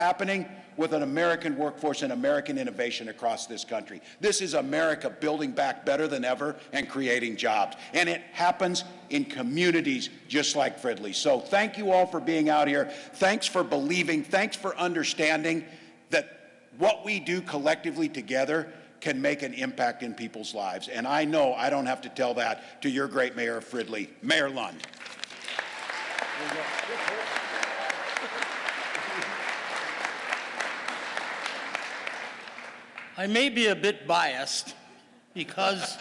happening with an American workforce and American innovation across this country. This is America building back better than ever and creating jobs. And it happens in communities just like Fridley. So thank you all for being out here. Thanks for believing. Thanks for understanding that what we do collectively together can make an impact in people's lives. And I know I don't have to tell that to your great mayor of Fridley, Mayor Lund. I may be a bit biased because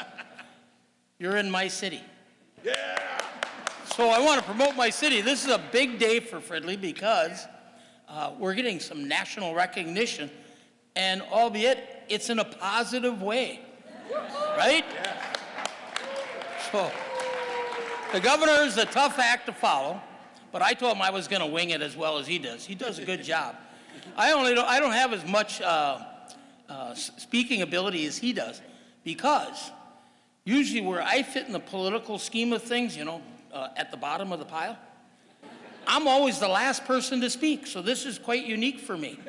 you're in my city. Yeah! So I want to promote my city. This is a big day for Fridley because we're getting some national recognition, and albeit it's in a positive way, right? Yeah. So the governor is a tough act to follow, but I told him I was going to wing it as well as he does. He does a good job. I don't have as much speaking ability as he does, because usually where I fit in the political scheme of things, you know, at the bottom of the pile, I'm always the last person to speak, so this is quite unique for me.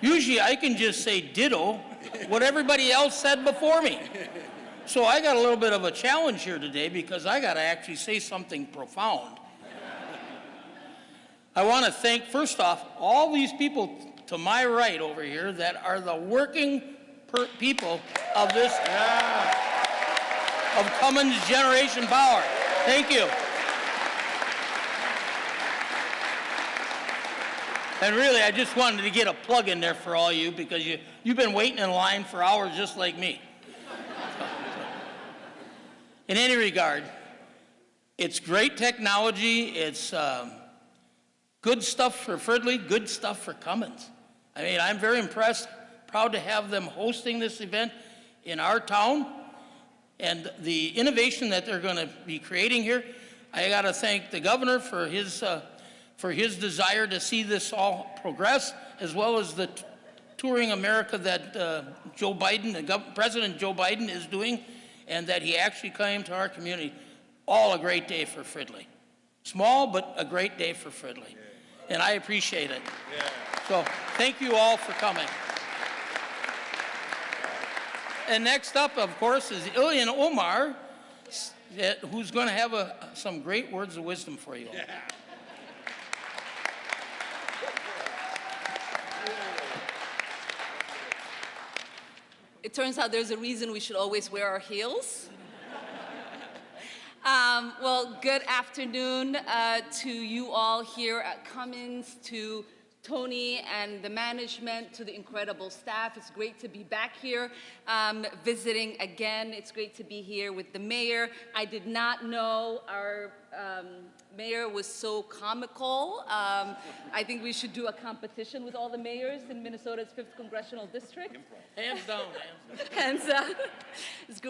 Usually I can just say ditto what everybody else said before me. So I got a little bit of a challenge here today because I got to actually say something profound. I want to thank, first off, all these people to my right over here that are the working people of this, of Cummins Generation Power. Thank you. And really, I just wanted to get a plug in there for all you, because you've been waiting in line for hours just like me. In any regard, it's great technology. It's good stuff for Fridley, good stuff for Cummins. I mean, I'm very impressed, proud to have them hosting this event in our town. And the innovation that they're going to be creating here, I got to thank the governor for his desire to see this all progress, as well as the Touring America that President Joe Biden is doing, and that he actually came to our community. All a great day for Fridley. Small, but a great day for Fridley. Yeah. And I appreciate it. Yeah. So thank you all for coming. And next up, of course, is Ilyan Omar, who's going to have some great words of wisdom for you all. Yeah. It turns out there's a reason we should always wear our heels. Well, good afternoon to you all here at Cummins, to Tony and the management, to the incredible staff. It's great to be back here visiting again. It's great to be here with the mayor. I did not know our mayor was so comical. I think we should do a competition with all the mayors in Minnesota's 5th Congressional District. Hands down, hands down. It's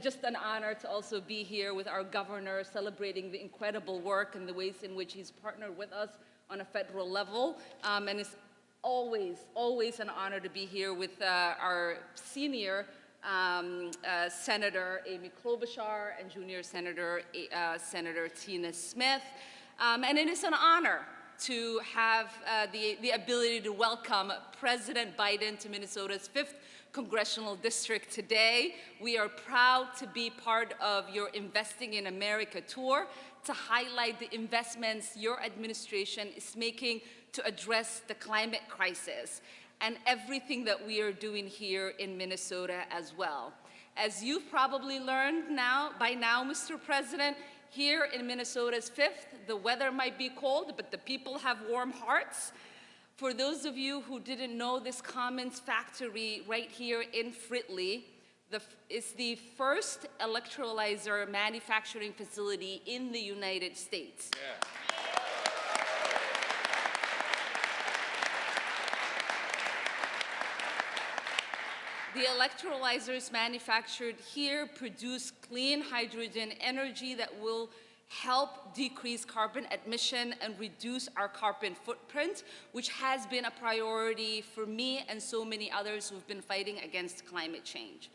just an honor to also be here with our governor, celebrating the incredible work and the ways in which he's partnered with us on a federal level. And it's always an honor to be here with our senior Senator Amy Klobuchar and Junior Senator Senator Tina Smith. And it is an honor to have the ability to welcome President Biden to Minnesota's 5th Congressional District today. We are proud to be part of your Investing in America tour to highlight the investments your administration is making to address the climate crisis and everything that we are doing here in Minnesota as well. As you've probably learned by now, Mr. President, here in Minnesota's 5th, the weather might be cold, but the people have warm hearts. For those of you who didn't know, this Cummins factory right here in Fridley is the first electrolyzer manufacturing facility in the United States. Yeah. The electrolyzers manufactured here produce clean hydrogen energy that will help decrease carbon emission and reduce our carbon footprint, which has been a priority for me and so many others who've been fighting against climate change.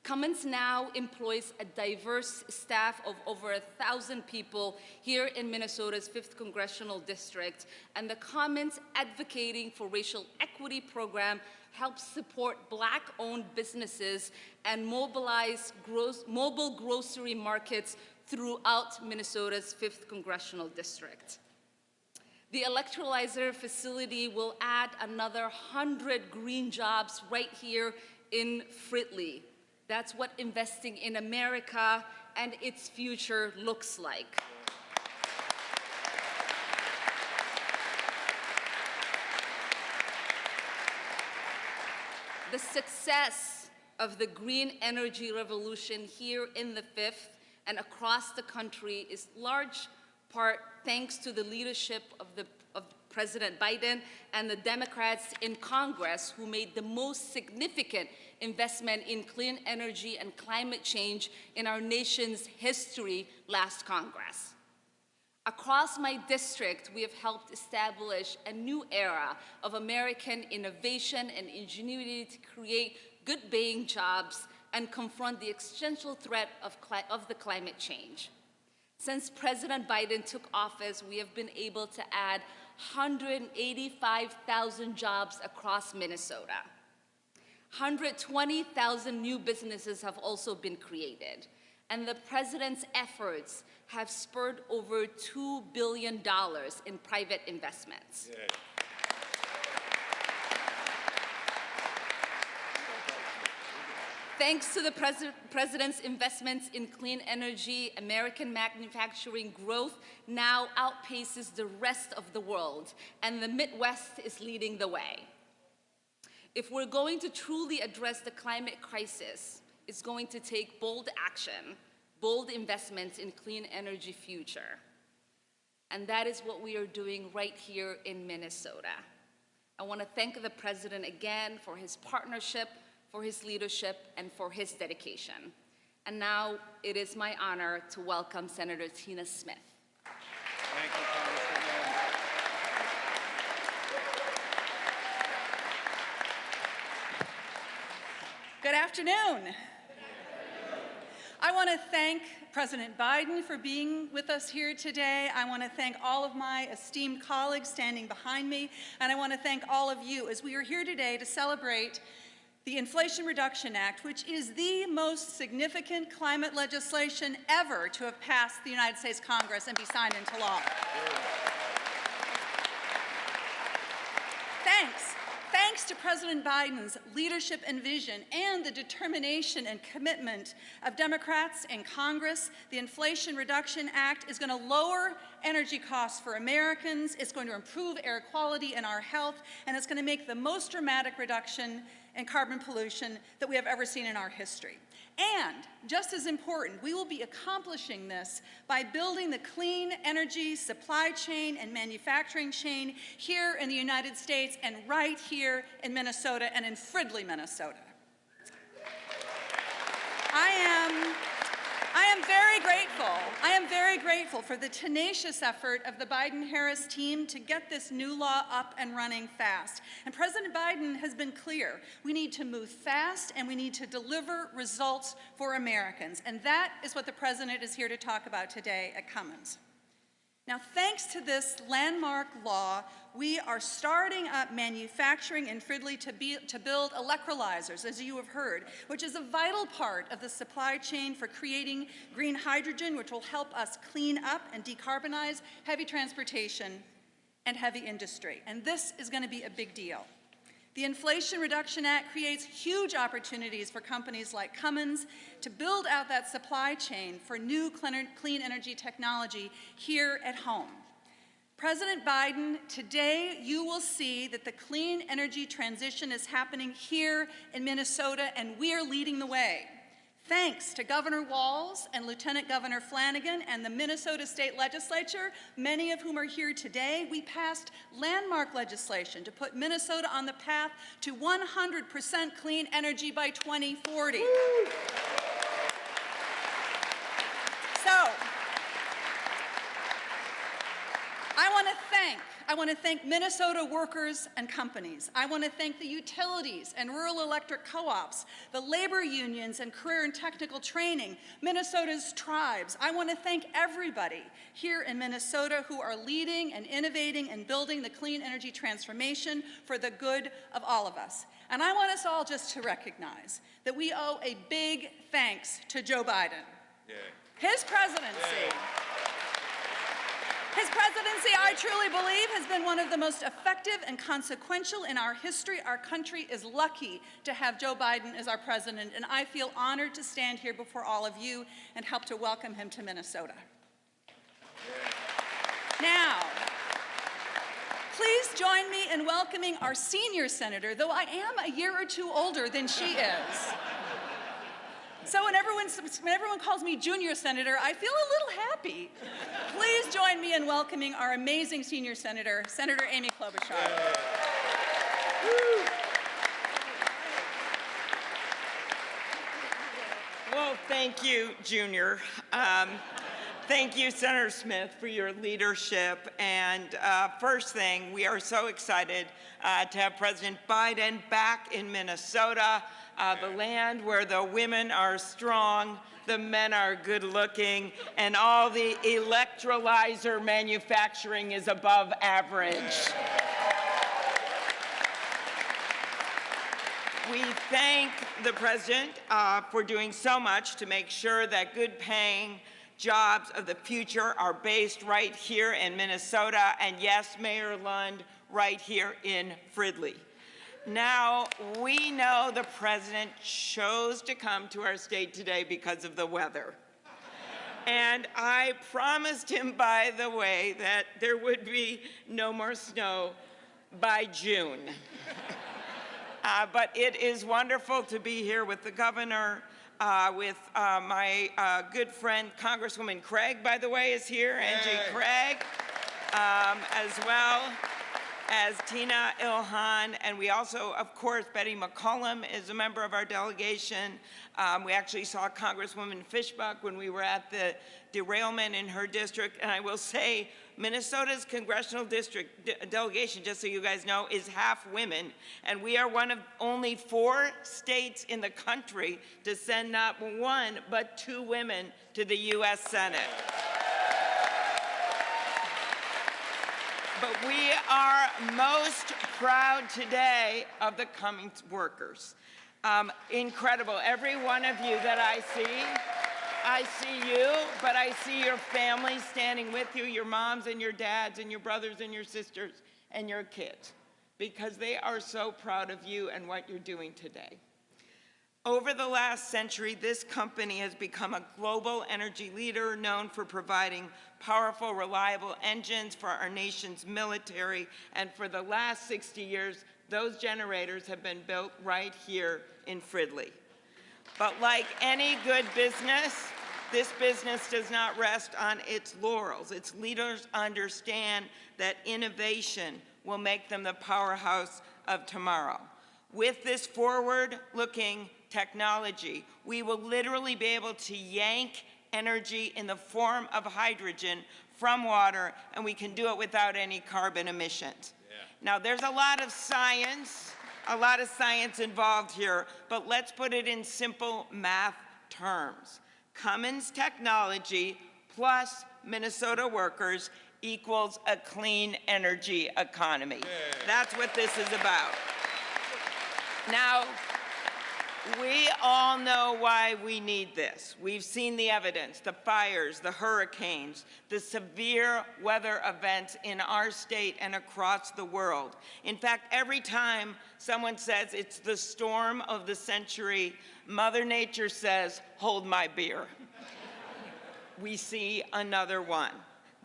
Cummins now employs a diverse staff of over 1,000 people here in Minnesota's 5th Congressional District, and the Cummins Advocating for Racial Equity program helps support Black-owned businesses and mobilize mobile grocery markets throughout Minnesota's 5th Congressional District. The electrolyzer facility will add another 100 green jobs right here in Fridley. That's what investing in America and its future looks like. The success of the green energy revolution here in the 5th and across the country is large part thanks to the leadership of President Biden and the Democrats in Congress, who made the most significant investment in clean energy and climate change in our nation's history last Congress. Across my district, we have helped establish a new era of American innovation and ingenuity to create good-paying jobs and confront the existential threat of the climate change. Since President Biden took office, we have been able to add 185,000 jobs across Minnesota. 120,000 new businesses have also been created, and the president's efforts have spurred over $2 billion in private investments. Yeah. Thanks to the president's investments in clean energy, American manufacturing growth now outpaces the rest of the world, and the Midwest is leading the way. If we're going to truly address the climate crisis, it's going to take bold action, bold investments in clean energy future. And that is what we are doing right here in Minnesota. I want to thank the president again for his partnership, for his leadership, and for his dedication. And now it is my honor to welcome Senator Tina Smith. Thank you, Congresswoman. Good afternoon. I want to thank President Biden for being with us here today. I want to thank all of my esteemed colleagues standing behind me, and I want to thank all of you as we are here today to celebrate the Inflation Reduction Act, which is the most significant climate legislation ever to have passed the United States Congress and be signed into law. Thanks to President Biden's leadership and vision and the determination and commitment of Democrats in Congress, the Inflation Reduction Act is going to lower energy costs for Americans, it's going to improve air quality and our health, and it's going to make the most dramatic reduction in carbon pollution that we have ever seen in our history. And, just as important, we will be accomplishing this by building the clean energy supply chain and manufacturing chain here in the United States and right here in Minnesota and in Fridley, Minnesota. I am very grateful for the tenacious effort of the Biden-Harris team to get this new law up and running fast. And President Biden has been clear. We need to move fast and we need to deliver results for Americans. And that is what the President is here to talk about today at Cummins. Now, thanks to this landmark law, we are starting up manufacturing in Fridley to build electrolyzers, as you have heard, which is a vital part of the supply chain for creating green hydrogen, which will help us clean up and decarbonize heavy transportation and heavy industry. And this is going to be a big deal. The Inflation Reduction Act creates huge opportunities for companies like Cummins to build out that supply chain for new clean energy technology here at home. President Biden, today you will see that the clean energy transition is happening here in Minnesota, and we are leading the way. Thanks to Governor Walz and Lieutenant Governor Flanagan and the Minnesota State Legislature, many of whom are here today, we passed landmark legislation to put Minnesota on the path to 100% clean energy by 2040. Woo! So, I want to thank I want to thank Minnesota workers and companies. I want to thank the utilities and rural electric co-ops, the labor unions and career and technical training, Minnesota's tribes. I want to thank everybody here in Minnesota who are leading and innovating and building the clean energy transformation for the good of all of us. And I want us all just to recognize that we owe a big thanks to Joe Biden. Yeah. His presidency, I truly believe, has been one of the most effective and consequential in our history. Our country is lucky to have Joe Biden as our president, and I feel honored to stand here before all of you and help to welcome him to Minnesota. Now, please join me in welcoming our senior senator, though I am a year or two older than she is. So when everyone calls me junior senator, I feel a little happy. Please join me in welcoming our amazing senior senator, Senator Amy Klobuchar. Well, thank you, Junior. Thank you, Senator Smith, for your leadership. And first thing, we are so excited to have President Biden back in Minnesota, the land where the women are strong, the men are good looking, and all the electrolyzer manufacturing is above average. We thank the President for doing so much to make sure that good-paying jobs of the future are based right here in Minnesota, and yes, Mayor Lund, right here in Fridley. Now, we know the President chose to come to our state today because of the weather. And I promised him, by the way, that there would be no more snow by June. But it is wonderful to be here with the governor, with my good friend, Congresswoman Craig, by the way, is here, Angie Craig, as well as Tina Ilhan, and we also, of course, Betty McCollum is a member of our delegation. We actually saw Congresswoman Fishbuck when we were at the derailment in her district, and I will say Minnesota's congressional district delegation, just so you guys know, is half women, and we are one of only 4 states in the country to send not 1 but 2 women to the U.S. Senate. But we are most proud today of the Cummings workers. Incredible. Every one of you that I see you, but I see your families standing with you, your moms and your dads and your brothers and your sisters and your kids, because they are so proud of you and what you're doing today. Over the last century, this company has become a global energy leader known for providing powerful, reliable engines for our nation's military. And for the last 60 years, those generators have been built right here in Fridley. But like any good business, this business does not rest on its laurels. Its leaders understand that innovation will make them the powerhouse of tomorrow. With this forward-looking technology, we will literally be able to yank energy in the form of hydrogen from water, and we can do it without any carbon emissions. Now, there's a lot of science involved here, but let's put it in simple math terms. Cummins technology plus Minnesota workers equals a clean energy economy. That's what this is about. Now, we all know why we need this. We've seen the evidence, the fires, the hurricanes, the severe weather events in our state and across the world. In fact, every time someone says it's the storm of the century, Mother Nature says, hold my beer. We see another one.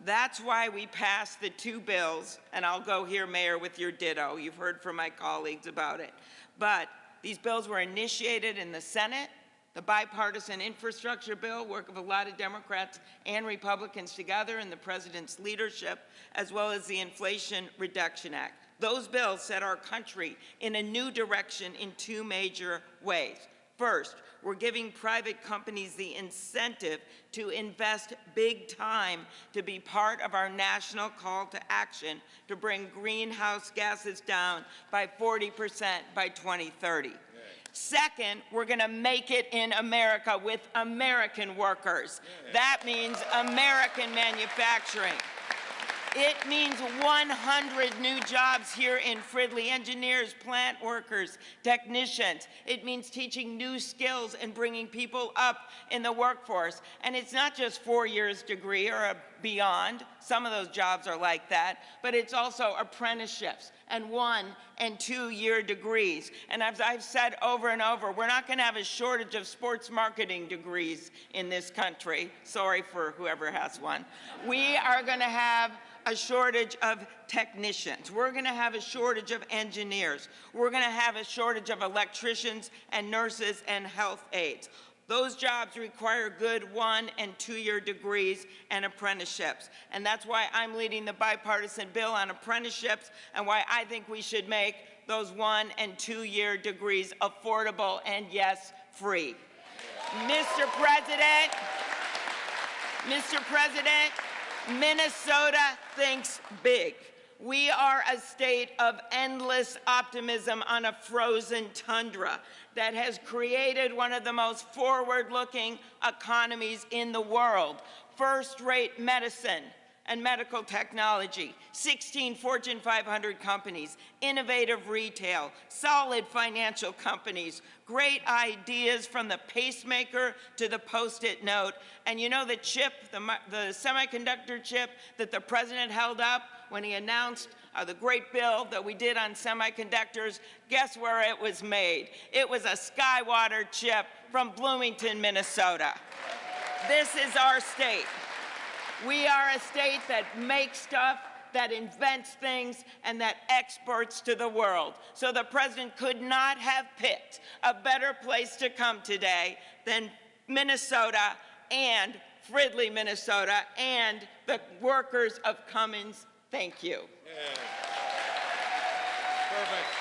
That's why we passed the 2 bills, and I'll go here, Mayor, with your ditto. You've heard from my colleagues about it. But these bills were initiated in the Senate, the bipartisan infrastructure bill, work of a lot of Democrats and Republicans together in the President's leadership, as well as the Inflation Reduction Act. Those bills set our country in a new direction in 2 major ways. First, we're giving private companies the incentive to invest big time to be part of our national call to action to bring greenhouse gases down by 40% by 2030. Second, we're going to make it in America with American workers. That means American manufacturing. It means 100 new jobs here in Fridley, engineers, plant workers, technicians. It means teaching new skills and bringing people up in the workforce. And it's not just 4 years degree or beyond. Some of those jobs are like that. But it's also apprenticeships and 1- and 2-year degrees. And as I've said over and over, we're not going to have a shortage of sports marketing degrees in this country. Sorry for whoever has one. We are going to have a shortage of technicians. We're going to have a shortage of engineers. We're going to have a shortage of electricians and nurses and health aides. Those jobs require good 1- and 2-year degrees and apprenticeships. And that's why I'm leading the bipartisan bill on apprenticeships and why I think we should make those 1- and 2-year degrees affordable and, yes, free. Mr. President, Minnesota thinks big. We are a state of endless optimism on a frozen tundra that has created one of the most forward-looking economies in the world. First-rate medicine and medical technology, 16 Fortune 500 companies, innovative retail, solid financial companies, great ideas from the pacemaker to the Post-it note. And you know the chip, the semiconductor chip that the president held up when he announced the great bill that we did on semiconductors? Guess where it was made? It was a Skywater chip from Bloomington, Minnesota. This is our state. We are a state that makes stuff, that invents things, and that exports to the world. So the president could not have picked a better place to come today than Minnesota and Fridley, Minnesota, and the workers of Cummins. Thank you. Yeah. Perfect.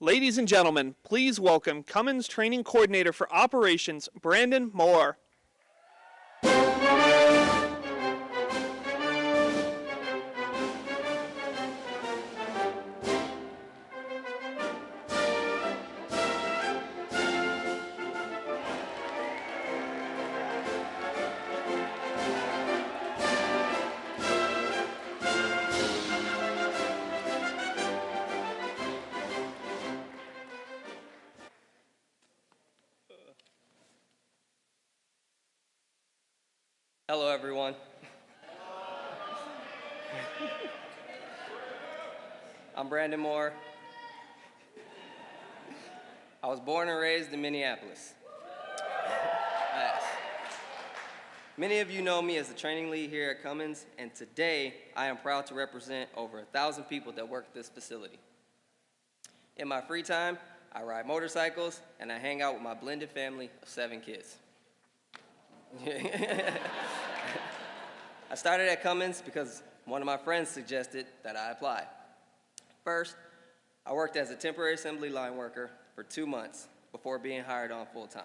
Ladies and gentlemen, please welcome Cummins Training Coordinator for Operations, Brandon Moore. Hello, everyone. I'm Brandon Moore. I was born and raised in Minneapolis. Yes. Many of you know me as the training lead here at Cummins, and today I am proud to represent over 1,000 people that work at this facility. In my free time, I ride motorcycles and I hang out with my blended family of 7 kids. I started at Cummins because one of my friends suggested that I apply. First, I worked as a temporary assembly line worker for 2 months before being hired on full-time.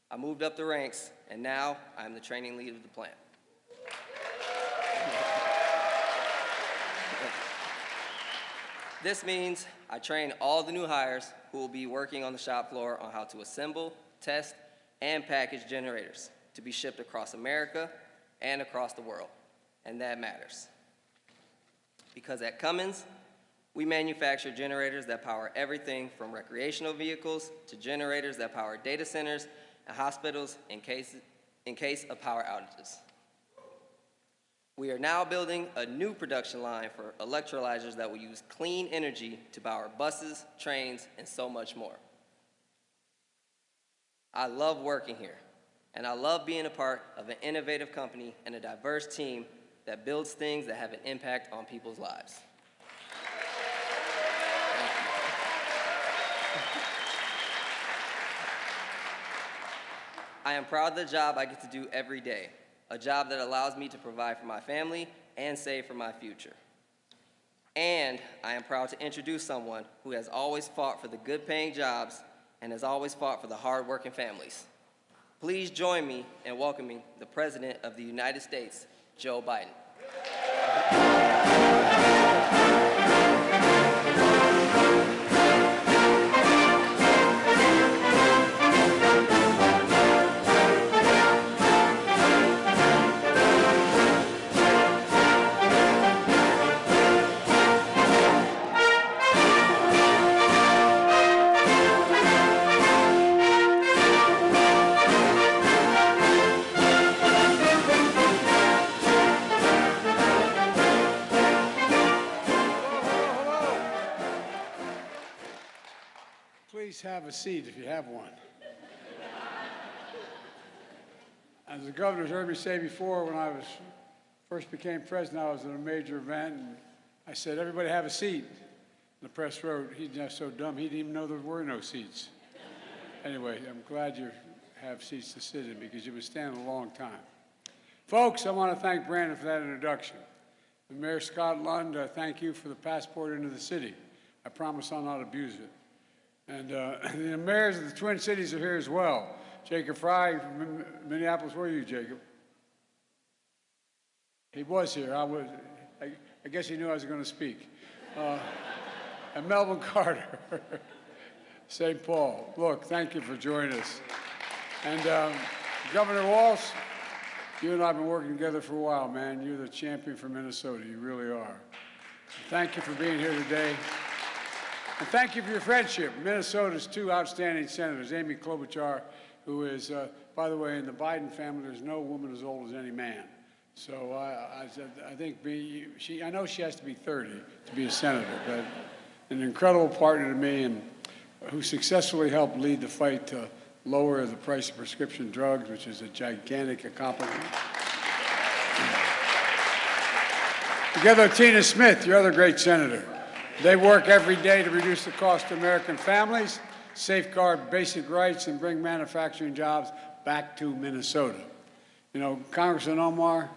I moved up the ranks, and now I'm the training lead of the plant. This means I train all the new hires who will be working on the shop floor on how to assemble, test, and package generators to be shipped across America and across the world, and that matters. Because at Cummins, we manufacture generators that power everything from recreational vehicles to generators that power data centers and hospitals in case of power outages. We are now building a new production line for electrolyzers that will use clean energy to power buses, trains, and so much more. I love working here, and I love being a part of an innovative company and a diverse team that builds things that have an impact on people's lives. I am proud of the job I get to do every day, a job that allows me to provide for my family and save for my future. And I am proud to introduce someone who has always fought for the good-paying jobs and has always fought for the hard-working families. Please join me in welcoming the President of the United States, Joe Biden. Please have a seat if you have one. As the governor's heard me say before, when I first became president, I was at a major event, and I said, everybody have a seat. And the press wrote, he's not so dumb, he didn't even know there were no seats. Anyway, I'm glad you have seats to sit in because you've been standing a long time. Folks, I want to thank Brandon for that introduction. And Mayor Scott Lund, thank you for the passport into the city. I promise I'll not abuse it. And the mayors of the Twin Cities are here as well. Jacob Fry from Minneapolis, where are you, Jacob? He was here. I guess he knew I was going to speak. And Melvin Carter, St. Paul. Look, thank you for joining us. And Governor Walsh, you and I have been working together for a while, man. You're the champion for Minnesota. You really are. Thank you for being here today. And thank you for your friendship. Minnesota's 2 outstanding senators, Amy Klobuchar, who is, by the way, in the Biden family, there's no woman as old as any man. So I think I know she has to be 30 to be a senator, but an incredible partner to me and who successfully helped lead the fight to lower the price of prescription drugs, which is a gigantic accomplishment. Together with Tina Smith, your other great senator. They work every day to reduce the cost to American families, safeguard basic rights, and bring manufacturing jobs back to Minnesota. You know, Congresswoman Omar,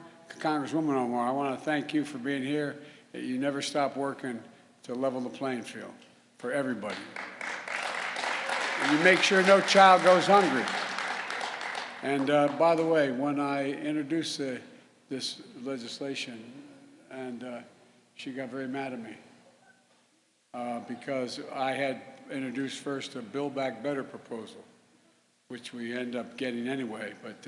I want to thank you for being here. You never stop working to level the playing field for everybody. And you make sure no child goes hungry. And by the way, when I introduced this legislation, and she got very mad at me, because I had introduced first a Build Back Better proposal, which we end up getting anyway. But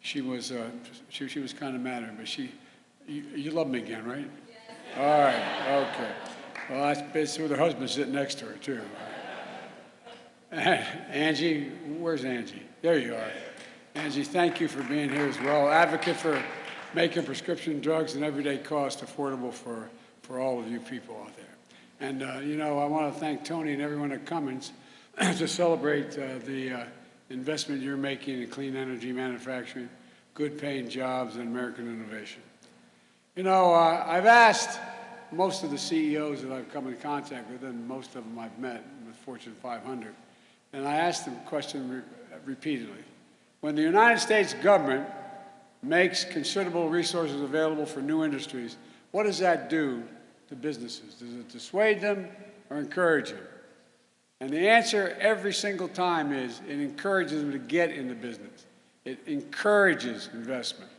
she was kind of mad at me. But you love me again, right? Yes. All right. Okay. Well, that's basically with her husband sitting next to her too. Angie, where's Angie? There you are. Angie, thank you for being here as well. Advocate for making prescription drugs and everyday cost affordable for all of you people out there. And, you know, I want to thank Tony and everyone at Cummins to celebrate the investment you're making in clean energy manufacturing, good paying jobs, and American innovation. You know, I've asked most of the CEOs that I've come in contact with, and most of them I've met with Fortune 500, and I asked them the question repeatedly. When the United States government makes considerable resources available for new industries, what does that do to businesses? Does it dissuade them or encourage them? And the answer every single time is it encourages them to get into business. It encourages investment.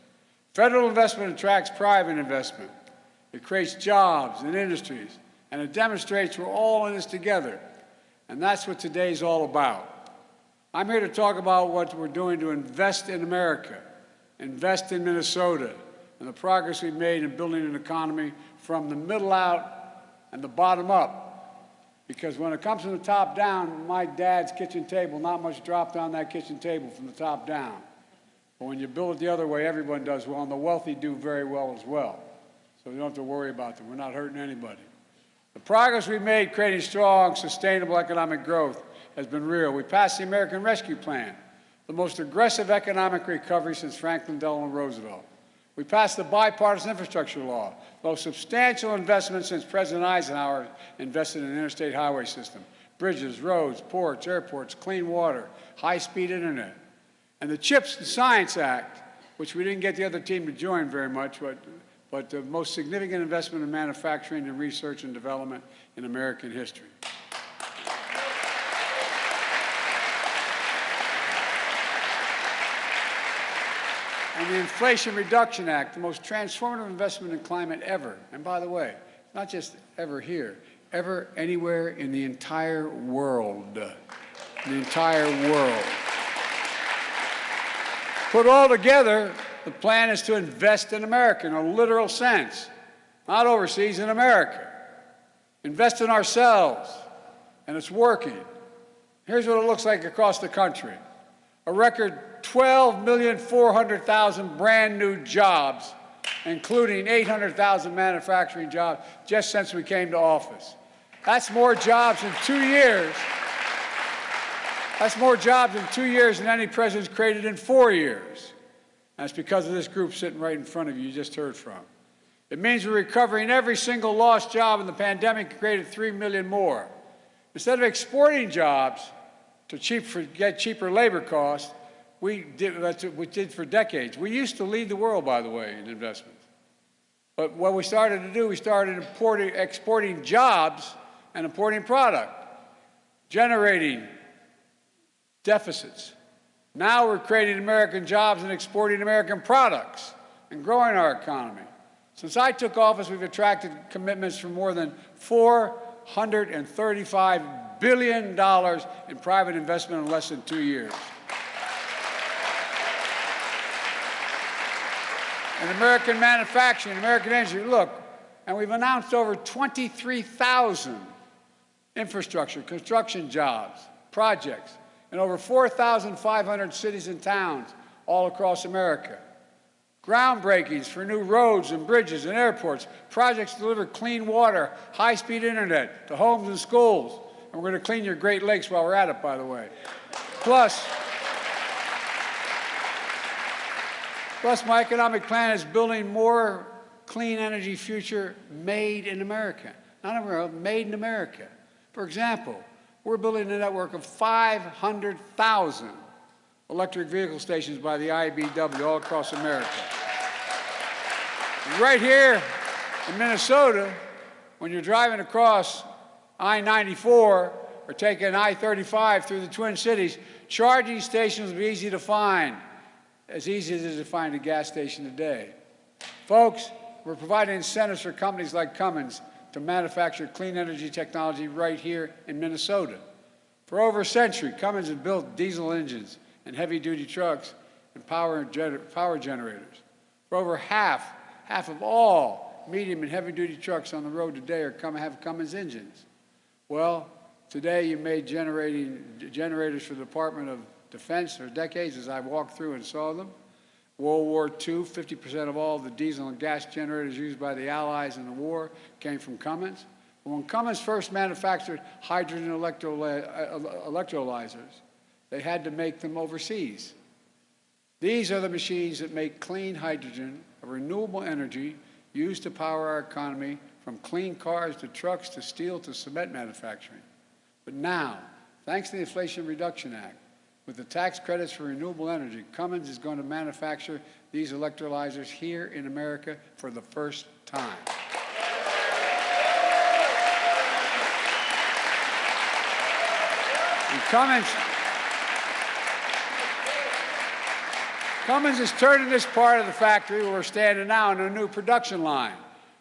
Federal investment attracts private investment. It creates jobs and industries, and it demonstrates we're all in this together. And that's what today's all about. I'm here to talk about what we're doing to invest in America, invest in Minnesota, and the progress we've made in building an economy from the middle out and the bottom up. Because when it comes from the top down, my dad's kitchen table, not much dropped on that kitchen table from the top down. But when you build it the other way, everyone does well, and the wealthy do very well as well. So we don't have to worry about them. We're not hurting anybody. The progress we've made creating strong, sustainable economic growth has been real. We passed the American Rescue Plan, the most aggressive economic recovery since Franklin Delano Roosevelt. We passed the bipartisan infrastructure law, the most substantial investment since President Eisenhower invested in the interstate highway system. Bridges, roads, ports, airports, clean water, high-speed internet. And the CHIPS and Science Act, which we didn't get the other team to join very much, but the most significant investment in manufacturing and research and development in American history. And the Inflation Reduction Act, the most transformative investment in climate ever. And by the way, not just ever here, ever anywhere in the entire world. The entire world. Put all together, the plan is to invest in America in a literal sense, not overseas, in America. Invest in ourselves, and it's working. Here's what it looks like across the country. A record 12,400,000 brand new jobs, including 800,000 manufacturing jobs just since we came to office. That's more jobs in 2 years. That's more jobs in 2 years than any president's created in 4 years. And it's because of this group sitting right in front of you just heard from. It means we're recovering every single lost job in the pandemic and created 3 million more. Instead of exporting jobs to get cheaper labor costs, that's what we did for decades. We used to lead the world, by the way, in investments. But what we started to do, we started exporting jobs and importing product, generating deficits. Now we're creating American jobs and exporting American products and growing our economy. Since I took office, we've attracted commitments from more than $435 billion in private investment in less than 2 years. And American manufacturing, American energy, look, and we've announced over 23,000 infrastructure, construction jobs, projects, in over 4,500 cities and towns all across America. Groundbreakings for new roads and bridges and airports, projects to deliver clean water, high-speed internet to homes and schools. And we're going to clean your Great Lakes while we're at it, by the way. Plus, my economic plan is building more clean energy future made in America. Not in the world, made in America. For example, we're building a network of 500,000 electric vehicle stations by the IBEW all across America. And right here in Minnesota, when you're driving across I-94 or taking I-35 through the Twin Cities, charging stations will be easy to find, as easy as it is to find a gas station today. Folks, we're providing incentives for companies like Cummins to manufacture clean energy technology right here in Minnesota. For over a century, Cummins has built diesel engines and heavy-duty trucks and power generators. For over half of all medium and heavy-duty trucks on the road today have Cummins engines. Well, today you made generators for the Department of defense for decades as I walked through and saw them. World War II, 50% of all the diesel and gas generators used by the Allies in the war came from Cummins. When Cummins first manufactured hydrogen electrolyzers, they had to make them overseas. These are the machines that make clean hydrogen, a renewable energy used to power our economy, from clean cars to trucks to steel to cement manufacturing. But now, thanks to the Inflation Reduction Act, with the tax credits for renewable energy, Cummins is going to manufacture these electrolyzers here in America for the first time. And Cummins is turning this part of the factory where we're standing now into a new production line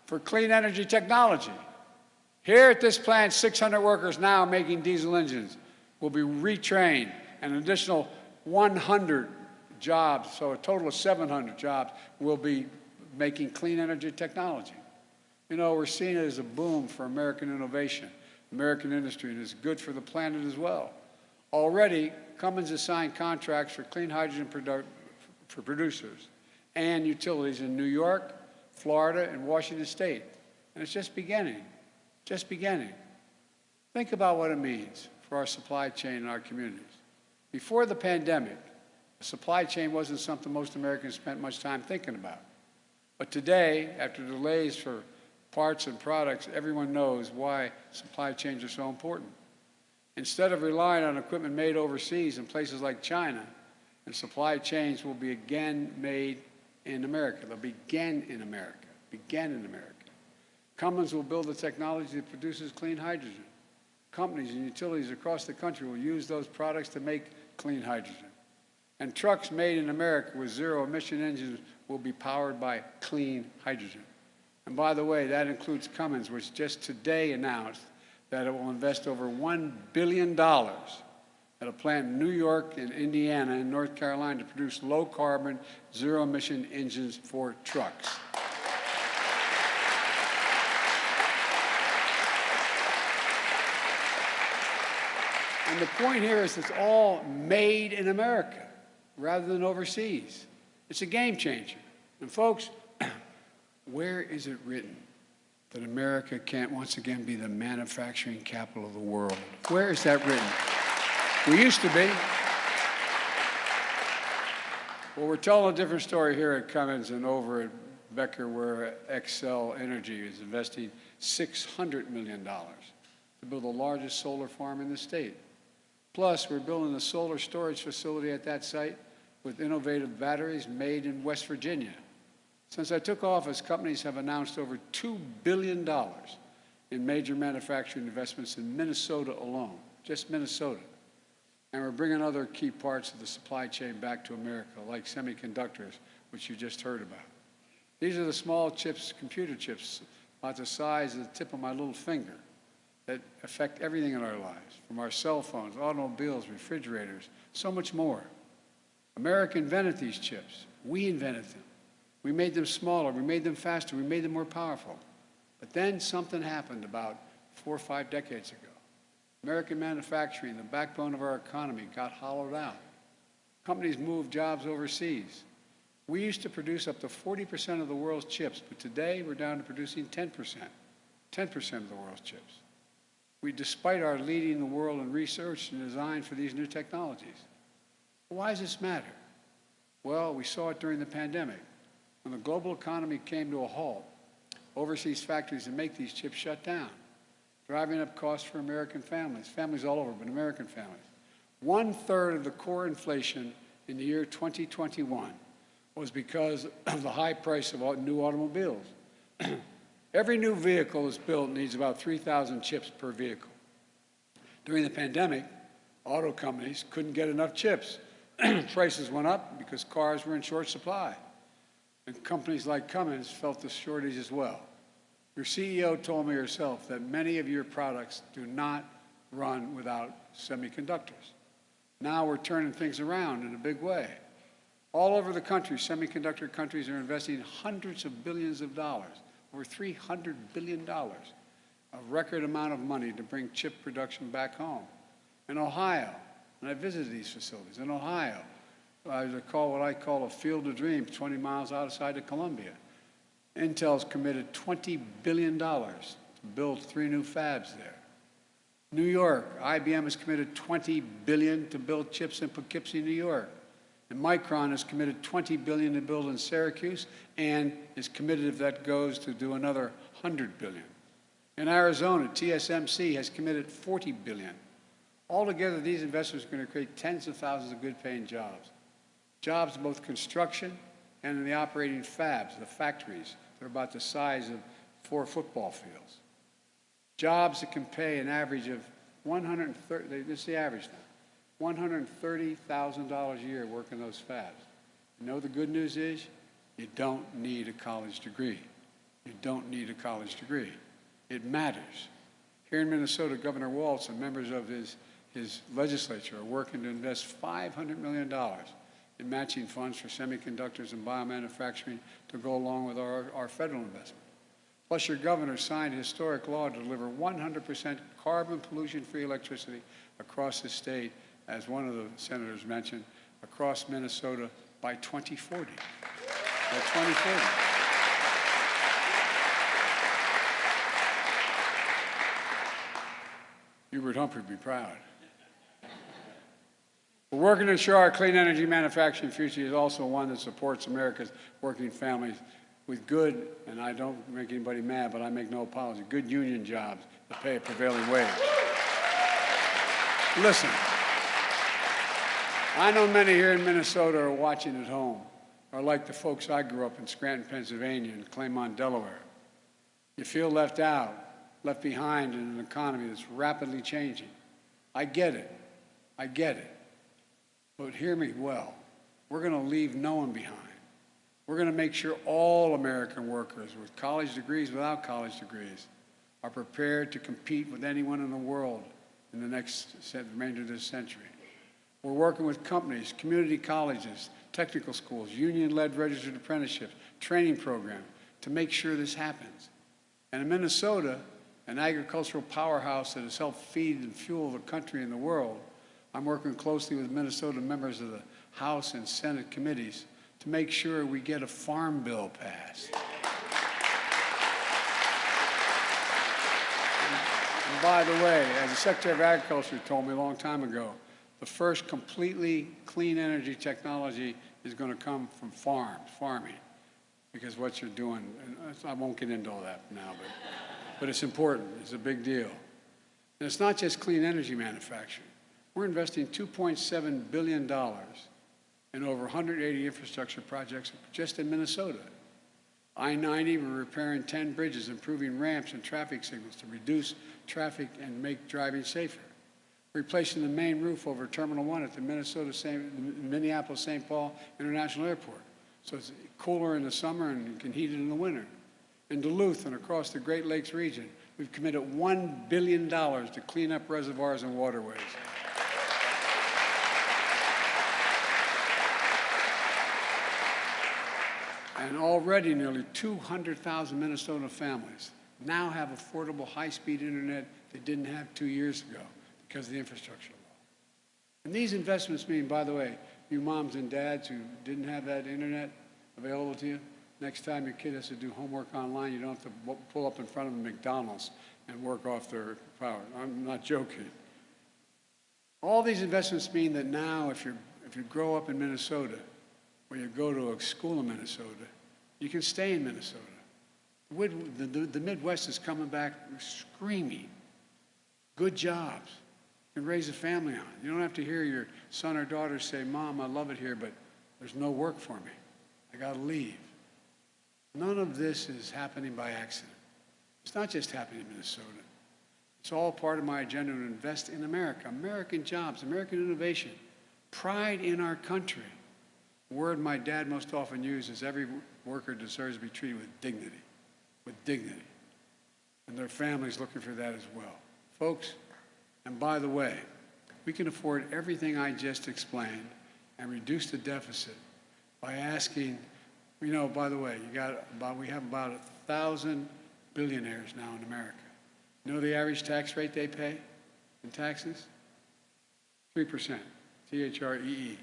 for clean energy technology. Here at this plant, 600 workers now making diesel engines will be retrained, and an additional 100 jobs, so a total of 700 jobs, will be making clean energy technology. You know, we're seeing it as a boom for American innovation, American industry, and it's good for the planet as well. Already, Cummins has signed contracts for clean hydrogen for producers and utilities in New York, Florida, and Washington State. And it's just beginning, just beginning. Think about what it means for our supply chain and our communities. Before the pandemic, the supply chain wasn't something most Americans spent much time thinking about. But today, after delays for parts and products, everyone knows why supply chains are so important. Instead of relying on equipment made overseas in places like China, and supply chains will be again made in America. They'll begin in America, begin in America. Cummins will build the technology that produces clean hydrogen. Companies and utilities across the country will use those products to make clean hydrogen. And trucks made in America with zero-emission engines will be powered by clean hydrogen. And by the way, that includes Cummins, which just today announced that it will invest over $1 billion at a plant in New York and Indiana and North Carolina to produce low-carbon, zero-emission engines for trucks. And the point here is it's all made in America rather than overseas. It's a game changer. And folks, where is it written that America can't once again be the manufacturing capital of the world? Where is that written? We used to be. Well, we're telling a different story here at Cummins and over at Becker, where Xcel Energy is investing $600 million to build the largest solar farm in the state. Plus, we're building a solar storage facility at that site with innovative batteries made in West Virginia. Since I took office, companies have announced over $2 billion in major manufacturing investments in Minnesota alone, just Minnesota. And we're bringing other key parts of the supply chain back to America, like semiconductors, which you just heard about. These are the small chips, computer chips, about the size of the tip of my little finger, that affect everything in our lives, from our cell phones, automobiles, refrigerators, so much more. America invented these chips. We invented them. We made them smaller, we made them faster, we made them more powerful. But then something happened about 4 or 5 decades ago. American manufacturing, the backbone of our economy, got hollowed out. Companies moved jobs overseas. We used to produce up to 40% of the world's chips, but today we're down to producing 10% of the world's chips. Despite our leading the world in research and design for these new technologies. Why does this matter? Well, we saw it during the pandemic. When the global economy came to a halt, overseas factories that make these chips shut down, driving up costs for American families, families all over, but American families. 1/3 of the core inflation in the year 2021 was because of the high price of new automobiles. Every new vehicle that's built needs about 3,000 chips per vehicle. During the pandemic, auto companies couldn't get enough chips. Prices went up because cars were in short supply. And companies like Cummins felt the shortage as well. Your CEO told me herself that many of your products do not run without semiconductors. Now we're turning things around in a big way. All over the country, semiconductor countries are investing hundreds of billions of dollars, over $300 billion, a record amount of money to bring chip production back home. In Ohio, and I visited these facilities. In Ohio, I recall what I call a field of dreams, 20 miles outside of Columbia. Intel's committed $20 billion to build 3 new fabs there. New York, IBM has committed $20 billion to build chips in Poughkeepsie, New York. And Micron has committed $20 billion to build in Syracuse and is committed, if that goes, to do another $100 billion. In Arizona, TSMC has committed $40 billion. Altogether, these investments are going to create tens of thousands of good-paying jobs. Jobs in both construction and in the operating fabs, the factories. They're about the size of 4 football fields. Jobs that can pay an average of $130,000, this is the average now, $130,000 a year working those fabs. You know the good news is? You don't need a college degree. You don't need a college degree. It matters. Here in Minnesota, Governor Walz and members of his legislature are working to invest $500 million in matching funds for semiconductors and biomanufacturing to go along with our federal investment. Plus, your governor signed a historic law to deliver 100% carbon pollution-free electricity across the state, as one of the senators mentioned, across Minnesota by 2040. By 2040. Hubert Humphrey would be proud. We're working to ensure our clean energy manufacturing future is also one that supports America's working families with good, and I don't make anybody mad, but I make no apology, good union jobs that pay a prevailing wage. Listen, I know many here in Minnesota are watching at home, are like the folks I grew up in Scranton, Pennsylvania, and Claymont, Delaware. You feel left out, left behind in an economy that's rapidly changing. I get it. I get it. But hear me well. We're going to leave no one behind. We're going to make sure all American workers with college degrees, without college degrees, are prepared to compete with anyone in the world in the next remainder of this century. We're working with companies, community colleges, technical schools, union-led registered apprenticeships, training programs to make sure this happens. And in Minnesota, an agricultural powerhouse that has helped feed and fuel the country and the world, I'm working closely with Minnesota members of the House and Senate committees to make sure we get a farm bill passed. And by the way, as the Secretary of Agriculture told me a long time ago, the first completely clean energy technology is going to come from farming, because what you're doing, and I won't get into all that now, but it's important. It's a big deal. And it's not just clean energy manufacturing. We're investing $2.7 billion in over 180 infrastructure projects just in Minnesota. I-90, we're repairing 10 bridges, improving ramps and traffic signals to reduce traffic and make driving safer. Replacing the main roof over Terminal 1 at the Minneapolis-St. Paul International Airport, so it's cooler in the summer and you can heat it in the winter. In Duluth and across the Great Lakes region, we've committed $1 billion to clean up reservoirs and waterways. And already nearly 200,000 Minnesota families now have affordable high-speed internet they didn't have 2 years ago because of the infrastructure law. And these investments mean, by the way, you moms and dads who didn't have that internet available to you, next time your kid has to do homework online, you don't have to pull up in front of a McDonald's and work off their power. I'm not joking. All these investments mean that now if you grow up in Minnesota, or you go to a school in Minnesota, you can stay in Minnesota. The Midwest is coming back screaming. Good jobs. You can raise a family on. You don't have to hear your son or daughter say, Mom, I love it here, but there's no work for me. I got to leave. None of this is happening by accident. It's not just happening in Minnesota. It's all part of my agenda to invest in America, American jobs, American innovation, pride in our country. The word my dad most often used is every worker deserves to be treated with dignity, and their families looking for that as well. Folks, and by the way, we can afford everything I just explained and reduce the deficit by asking, by the way, we have about 1,000 billionaires now in America. You know the average tax rate they pay in taxes? 3%, T-H-R-E-E.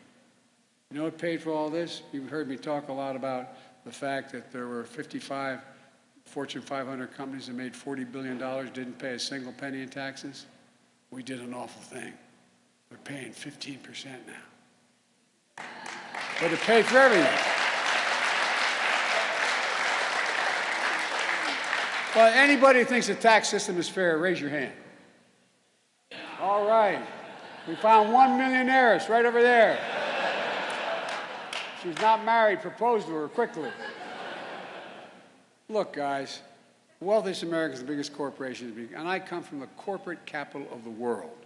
You know what paid for all this? You've heard me talk a lot about the fact that there were 55 Fortune 500 companies that made $40 billion, didn't pay a single penny in taxes. We did an awful thing. They're paying 15% now. But it paid for everything. Well, anybody who thinks the tax system is fair, raise your hand. All right. We found one millionaire right over there. She's not married. Propose to her quickly. Look, guys, the wealthiest Americans, the biggest corporations, and I come from the corporate capital of the world.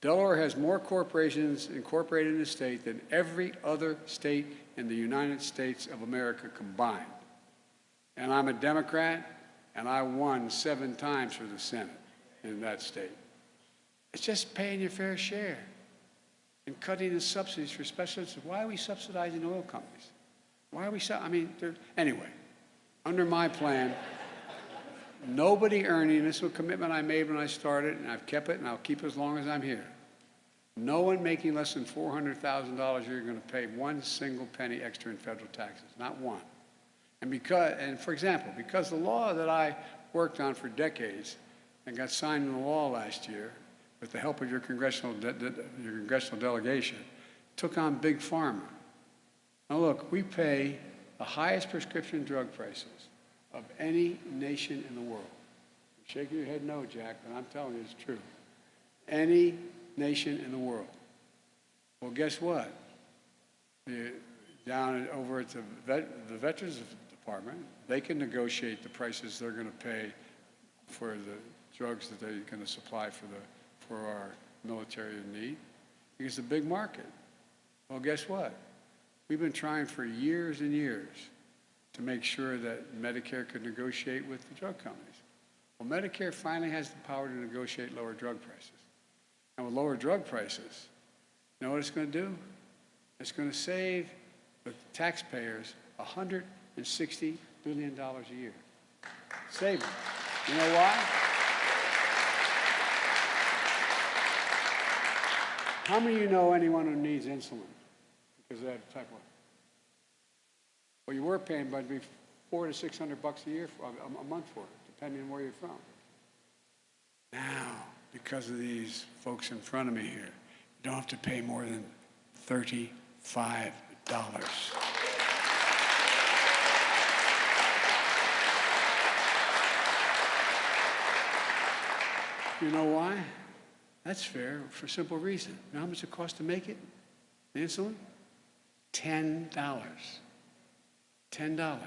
Delaware has more corporations incorporated in the state than every other state in the United States of America combined. And I'm a Democrat, and I won 7 times for the Senate in that state. It's just paying your fair share and cutting the subsidies for specialists. Why are we subsidizing oil companies? Why are we, anyway. Under my plan, nobody earning, this was a commitment I made when I started, and I've kept it, and I'll keep it as long as I'm here. No one making less than $400,000 a year is going to pay 1 single penny extra in federal taxes, not one. And for example, because the law that I worked on for decades and got signed into law last year, with the help of your congressional delegation, took on Big Pharma. Now look, we pay the highest prescription drug prices of any nation in the world. You're shaking your head no, Jack, but I'm telling you it's true. Any nation in the world. Well, guess what? Down over at the Veterans Department, they can negotiate the prices they're going to pay for the drugs that they're going to supply for our military in need, because it's a big market. Well, guess what? We've been trying for years and years to make sure that Medicare could negotiate with the drug companies. Well, Medicare finally has the power to negotiate lower drug prices. And with lower drug prices, you know what it's going to do? It's going to save the taxpayers $160 billion a year. Save them. You know why? How many of you know anyone who needs insulin because they have type 1? Well, you were paying, but it'd be $400 to $600 a year, a month for it, depending on where you're from. Now, because of these folks in front of me here, you don't have to pay more than $35. You know why? That's fair for a simple reason. You know how much it costs to make it? The insulin? $10. $10.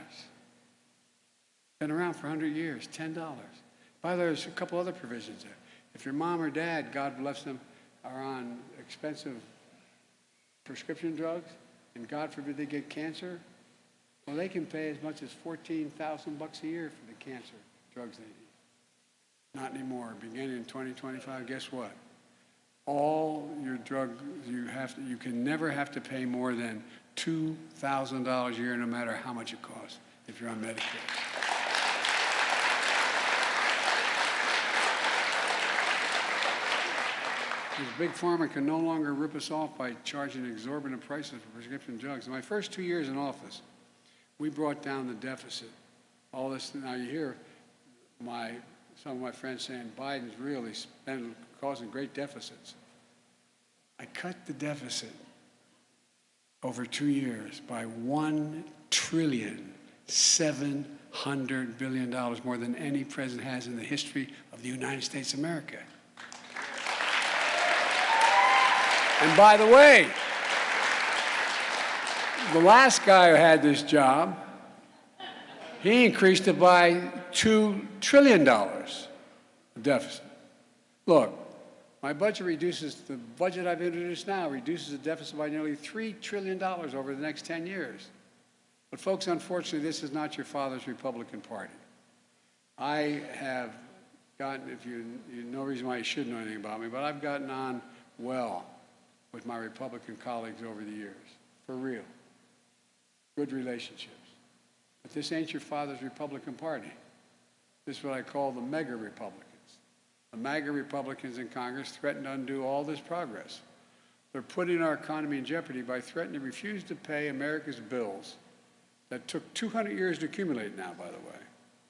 Been around for 100 years, $10. By the way, there's a couple other provisions there. If your mom or dad, God bless them, are on expensive prescription drugs, and God forbid they get cancer, well, they can pay as much as $14,000 a year for the cancer drugs they need. Not anymore. Beginning in 2025, guess what? All your drugs, you can never have to pay more than $2,000 a year, no matter how much it costs, if you're on Medicare. Because Big Pharma can no longer rip us off by charging exorbitant prices for prescription drugs. In my first 2 years in office, we brought down the deficit. All this, now you hear some of my friends saying Biden's really causing great deficits. I cut the deficit over 2 years by $1.7 trillion, more than any president has in the history of the United States of America. And by the way, the last guy who had this job, he increased it by $2 trillion, the deficit. Look, my budget the budget I've introduced now reduces the deficit by nearly $3 trillion over the next 10 years. But folks, unfortunately, this is not your father's Republican Party. I have gotten, no reason why you should know anything about me, but I've gotten on well with my Republican colleagues over the years, for real. Good relationships. But this ain't your father's Republican Party. This is what I call the mega Republicans. The MAGA Republicans in Congress threaten to undo all this progress. They're putting our economy in jeopardy by threatening to refuse to pay America's bills that took 200 years to accumulate now, by the way.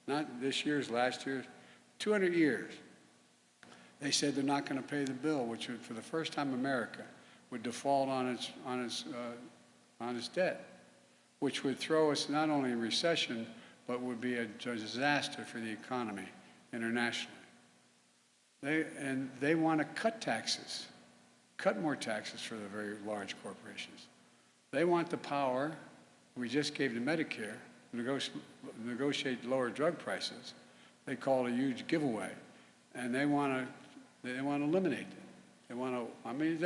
Not this year's, last year's, 200 years. They said they're not going to pay the bill, which would, for the first time, America would default on its debt, which would throw us not only in recession, but would be a disaster for the economy internationally. They want to cut taxes, cut more taxes for the very large corporations. They want the power we just gave to Medicare to negotiate lower drug prices. They call it a huge giveaway, and they want to eliminate it. They want to. I mean,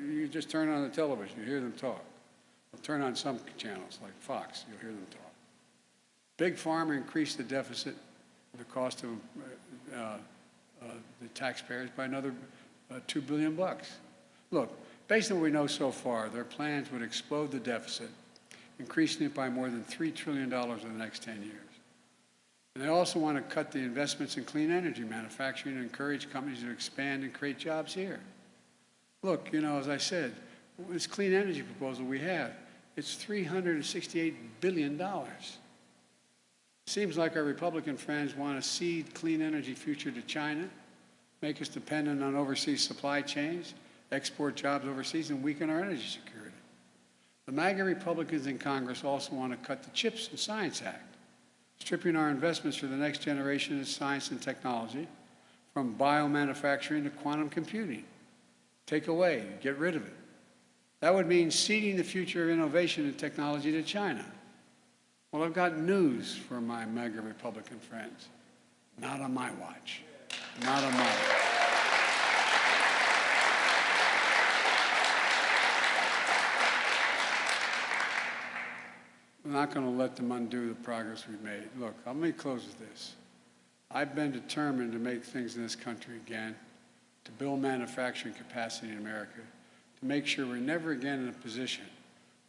you just turn on the television, you hear them talk. Well, turn on some channels like Fox, you'll hear them talk. Big Pharma increased the deficit, the cost of the taxpayers by another $2 billion. Look, based on what we know so far, their plans would explode the deficit, increasing it by more than $3 trillion in the next 10 years. And they also want to cut the investments in clean energy manufacturing and encourage companies to expand and create jobs here. Look, you know, as I said, this clean energy proposal we have, it's $368 billion. Seems like our Republican friends want to cede clean energy future to China, make us dependent on overseas supply chains, export jobs overseas, and weaken our energy security. The MAGA Republicans in Congress also want to cut the CHIPS and Science Act, stripping our investments for the next generation of science and technology, from biomanufacturing to quantum computing. Take away, get rid of it. That would mean ceding the future of innovation and technology to China. Well, I've got news for my MAGA Republican friends. Not on my watch. Not on my watch. I'm not going to let them undo the progress we've made. Look, let me close with this. I've been determined to make things in this country again, to build manufacturing capacity in America, to make sure we're never again in a position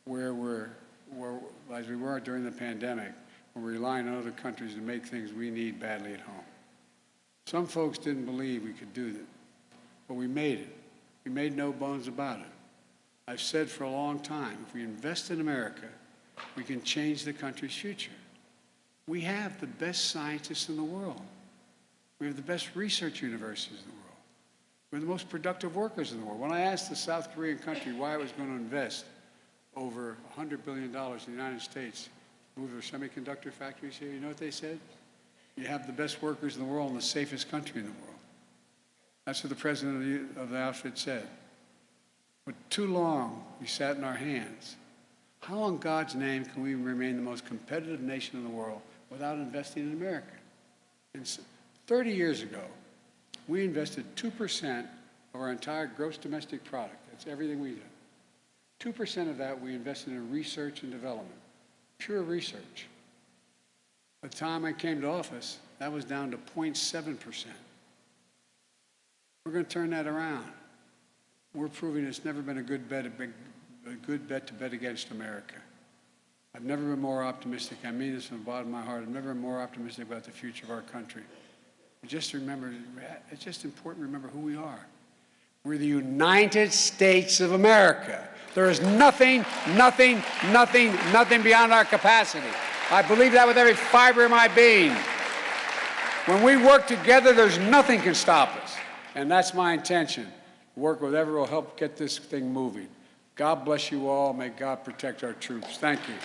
where as we were during the pandemic, we're relying on other countries to make things we need badly at home. Some folks didn't believe we could do that, but we made it. We made no bones about it. I've said for a long time, if we invest in America, we can change the country's future. We have the best scientists in the world. We have the best research universities in the world. We're the most productive workers in the world. When I asked the South Korean country why I was going to invest over $100 billion in the United States to move their semiconductor factories here, you know what they said? You have the best workers in the world and the safest country in the world. That's what the president of the outfit said. But too long, we sat in our hands. How in God's name can we remain the most competitive nation in the world without investing in America? And 30 years ago, we invested 2% of our entire gross domestic product. That's everything we do. 2% of that we invested in research and development, pure research. By the time I came to office, that was down to 0.7%. We're going to turn that around. We're proving it's never been a good bet to bet against America. I've never been more optimistic. I mean this from the bottom of my heart. I've never been more optimistic about the future of our country. But just remember, it's just important to remember who we are. We're the United States of America. There is nothing beyond our capacity. I believe that with every fiber of my being. When we work together, there's nothing can stop us. And that's my intention. Work with whatever will help get this thing moving. God bless you all. May God protect our troops. Thank you.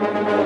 you.